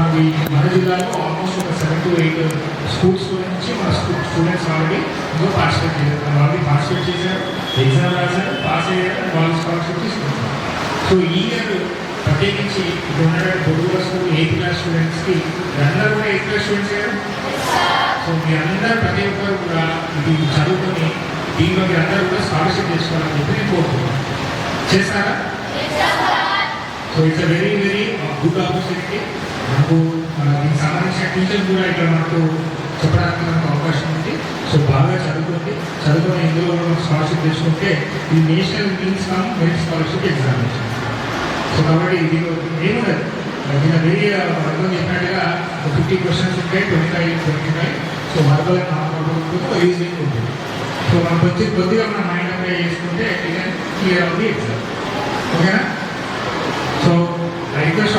మనకి మన జిల్లాలో ఆల్మోస్ట్ ఒక 7 to 8 స్కూల్స్ నుంచి మన స్టూడెంట్స్ ఆల్రెడీ ఇందులో పార్టిసిపేట్ చేశారు. ఆల్రెడీ పార్టిసిపేట్ చేశారు, ఎగ్జామ్ రాశారు, పాస్ అయ్యారు, వాళ్ళు స్కాలర్షిప్ తీసుకుంటారు. సో ఈ ఇయర్ ప్రత్యేకించి ఇప్పుడు ఉన్న బొడుగుల స్కూల్ 8th క్లాస్ స్టూడెంట్స్కి అందరూ కూడా 8th క్లాస్ స్టూడెంట్స్ గారు. సో మీ అందరూ ప్రతి ఒక్కరు కూడా ఇది చదువుకొని దీనిలో మీరు అందరూ కూడా స్కాలర్షిప్ చేసుకోవాలని చెప్పి నేను కోరుకుంటున్నాను. చేస్తారా? So it's a very very good opportunity. మనకు దీనికి సంబంధించిన టీచర్స్ కూడా ఇక్కడ మనకు చెప్పడానికి మనకు అవకాశం ఉంది. సో బాగా చదువుకొని ఇందులో కూడా స్కాలర్షిప్ తీసుకుంటే ఇది national means come merit scholarship examination. So కాబట్టి దీనిలో ఏముండదు, దీని వెరీ వర్గం చెప్పినట్టుగా 50 questions ఉంటాయి, 25. సో వర్గం ఈజీగా ఉంటుంది. సో మనం కొద్దిగా మన మైండ్ అప్లై చేసుకుంటే క్లియర్ అవుతుంది ఎగ్జామ్. ఓకేనా? సో రిక్వెస్ట్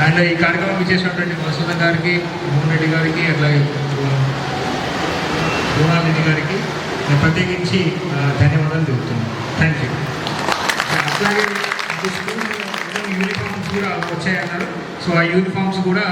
అండ్ ఈ కార్యక్రమం ఇచ్చేసినటువంటి వసుంధ గారికి, మోహన్ రెడ్డి గారికి, అట్లాగే గుణాలిని గారికి నేను ప్రత్యేకించి ధన్యవాదాలు తెలుపుతున్నాను. Thank you. అట్లాగే స్కూల్ యూనిఫామ్స్ కూడా వచ్చాయన్నారు. సో ఆ యూనిఫామ్స్ కూడా